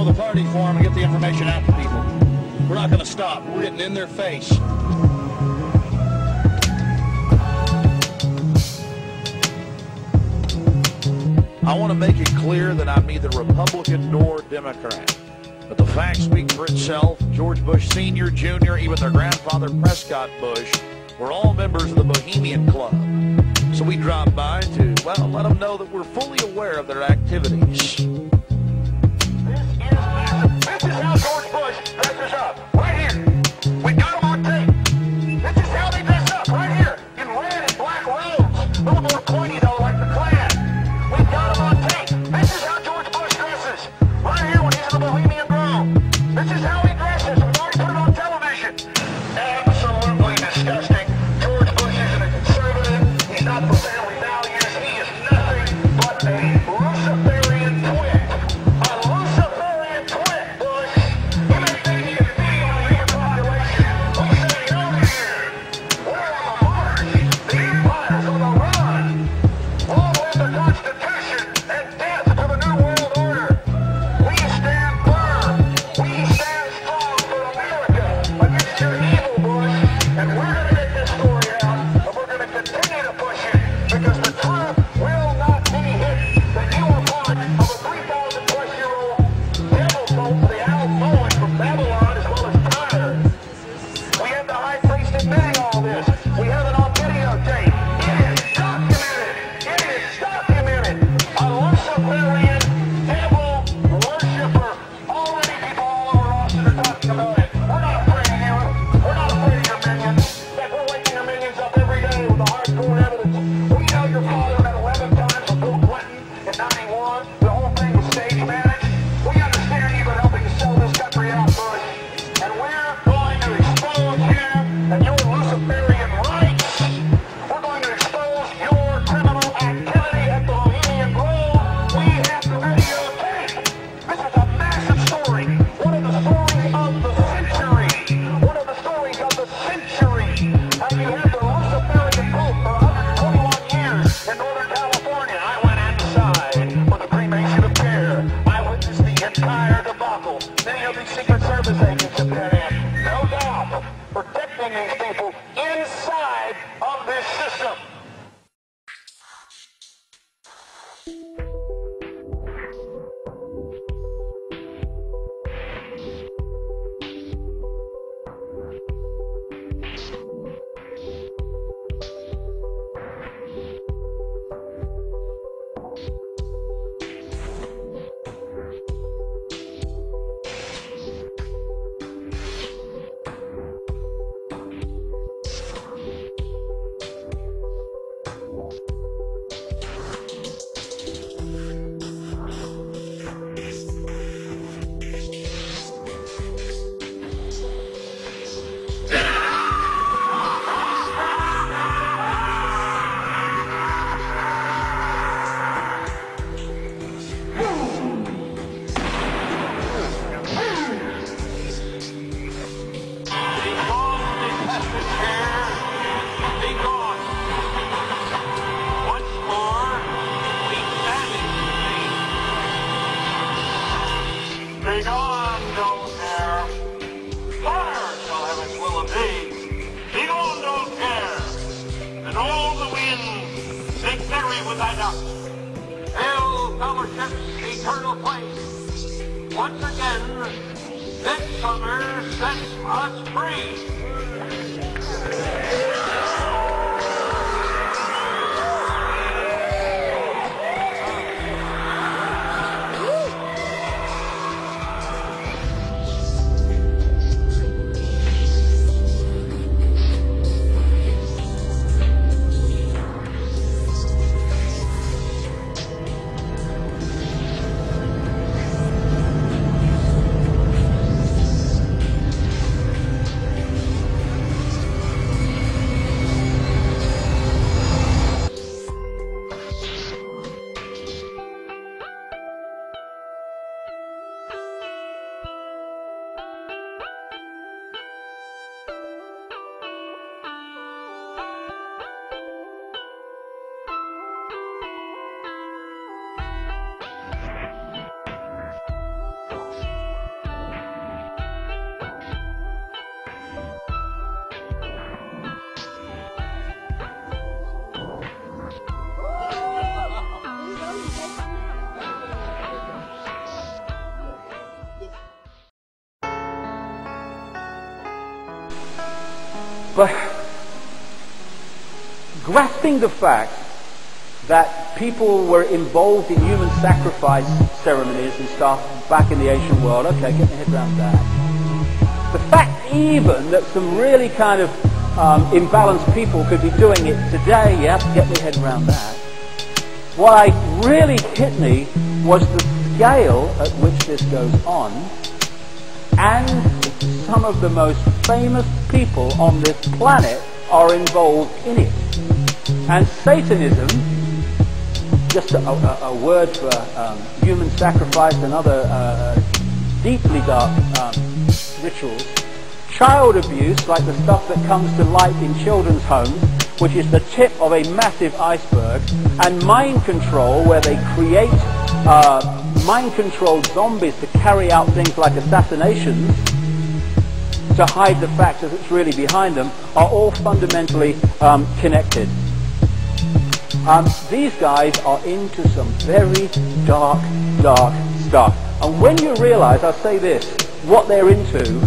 the party for them and get the information out to people. We're not going to stop. We're getting in their face. I want to make it clear that I'm neither Republican nor Democrat. But the fact speaks for itself. George Bush Sr., Jr., even their grandfather Prescott Bush were all members of the Bohemian Club. So we dropped by to, well, let them know that we're fully aware of their activities. This is how George Bush dresses up, right here. We got him on tape. This is how they dress up, right here, in red and black robes. A little more pointy, though, like the Klan. We got him on tape. This is how George Bush dresses, right here when he's in the Bohemian Grove. This is how he dresses. We've already put it on television. Absolutely disgusting. George Bush isn't a conservative. He's not for family values. He is nothing but a Luciferian twit. A Luciferian twit, Bush. You may think he can feed on the human population. We're sitting over here. We're on the march. The empire's on the run. Long live the Constitution and death to the New World Order. We stand firm. We stand strong for America against your evil, Bush. And we're going to get this story out, and we're going to continue to push it, because the truth will not be hidden that you are part of a 3,000-plus-year-old devil cult, the Al-Moed from Babylon, as well as Tyre. We have the high priest admitting all this. We have it on videotape. It is documented. It is documented. A Luciferian devil worshiper. Already people all over Austin are talking about it. We're not afraid of you. We're not afraid of your minions. In fact, we're waking your minions up every day with the hardcore evidence. We know your father had 11 times with Bill Clinton in 91. The whole thing was stage managed. We understand you've been helping to sell this country out, Bush. And we're going to expose you and your Luciferian rights. We're going to expose your criminal activity at the Bohemian Grove. We have the videotape. This is a massive story. One of the stories of the century. One of the stories of the century. How you had the Luciferian cult for 121 years in Northern California. I went inside with the cremation of care. I witnessed the entire debacle. Many of these Secret Service agents have been in. No doubt. Protecting these people inside of this system. Eternal place. Once again, this summer sets us free. But grasping the fact that people were involved in human sacrifice ceremonies and stuff back in the ancient world, okay, get my head around that. The fact even that some really kind of imbalanced people could be doing it today, yep, get my head around that. What really hit me was the scale at which this goes on, and some of the most famous people on this planet are involved in it. And Satanism, just a word for human sacrifice and other deeply dark rituals. Child abuse, like the stuff that comes to light in children's homes, which is the tip of a massive iceberg, and mind control, where they create mind-controlled zombies to carry out things like assassinations to hide the fact that it's really behind them, are all fundamentally connected. These guys are into some very dark stuff. And when you realize, I'll say this, what they're into,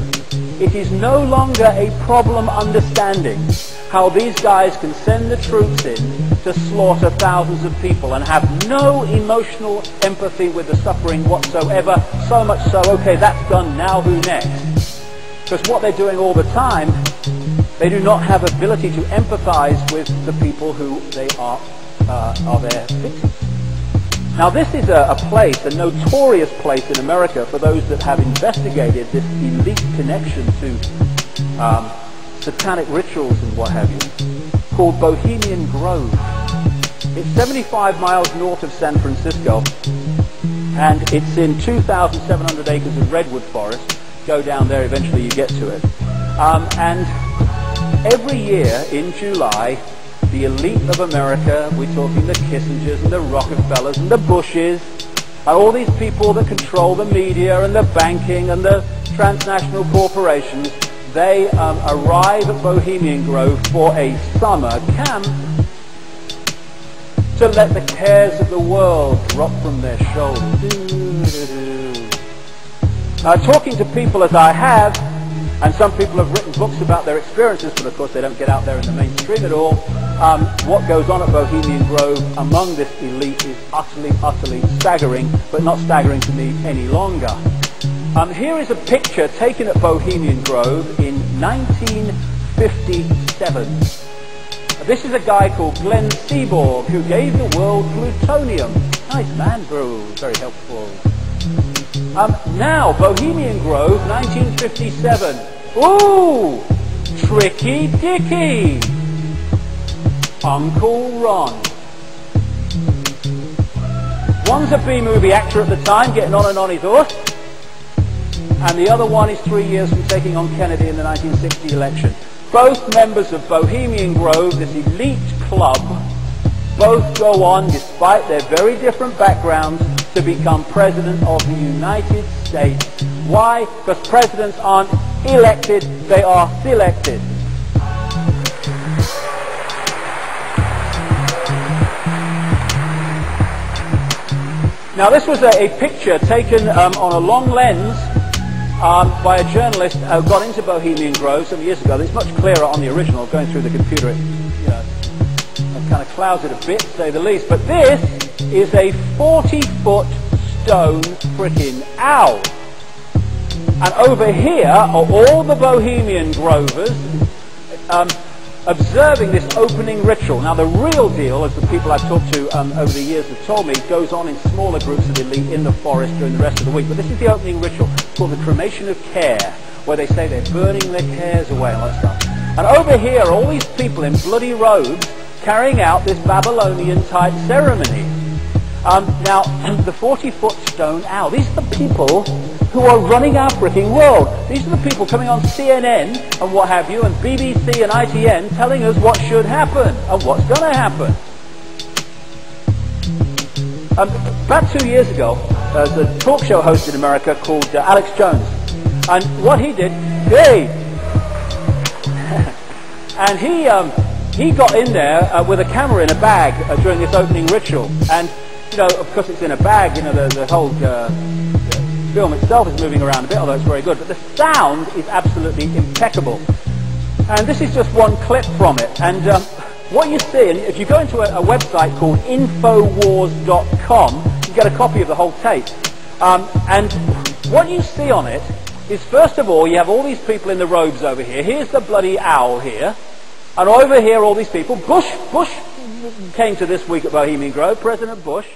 it is no longer a problem understanding how these guys can send the troops in to slaughter thousands of people and have no emotional empathy with the suffering whatsoever, so much so, okay, that's done, now who next? Because what they're doing all the time, they do not have ability to empathize with the people who they are their victims. Now this is a place, a notorious place in America for those that have investigated this elite connection to satanic rituals and what have you, called Bohemian Grove. It's 75 miles north of San Francisco, and it's in 2,700 acres of redwood forest. Go down there, eventually you get to it. And every year in July, the elite of America, we're talking the Kissingers and the Rockefellers and the Bushes, and all these people that control the media and the banking and the transnational corporations, they arrive at Bohemian Grove for a summer camp to let the cares of the world drop from their shoulders. Talking to people as I have, and some people have written books about their experiences, but of course they don't get out there in the mainstream at all. What goes on at Bohemian Grove among this elite is utterly staggering, but not staggering to me any longer. Here is a picture taken at Bohemian Grove in 1957. This is a guy called Glenn Seaborg, who gave the world plutonium. Nice man, bro, very helpful. Now, Bohemian Grove, 1957. Ooh, Tricky Dicky. Uncle Ron. One's a B-movie actor at the time, getting on and on his horse, and the other one is 3 years from taking on Kennedy in the 1960 election. Both members of Bohemian Grove, this elite club, both go on, despite their very different backgrounds, to become president of the United States. Why? Because presidents aren't elected, they are selected. Now this was a picture taken on a long lens by a journalist who got into Bohemian Grove some years ago. It's much clearer on the original. Going through the computer, it kind of clouds it a bit, to say the least. But this is a 40-foot stone frickin' owl. And over here are all the Bohemian Grovers observing this opening ritual. Now the real deal, as the people I've talked to over the years have told me, goes on in smaller groups of elite in the forest during the rest of the week. But this is the opening ritual. It's called the cremation of care, where they say they're burning their cares away and all that stuff. And over here are all these people in bloody robes carrying out this Babylonian-type ceremony. Now, the 40-foot stone owl, these are the people who are running our freaking world. These are the people coming on CNN and what have you, and BBC and ITN telling us what should happen and what's going to happen. About 2 years ago, there's a talk show host in America called Alex Jones. And what he did, and he got in there with a camera in a bag during this opening ritual. And, of course it's in a bag, the whole film itself is moving around a bit, although it's very good. But the sound is absolutely impeccable. And this is just one clip from it. And what you see, and if you go into a website called Infowars.com, you get a copy of the whole tape. And what you see on it is, first of all, you have all these people in the robes over here. Here's the bloody owl here. And over here, all these people. Bush came to this week at Bohemian Grove, President Bush.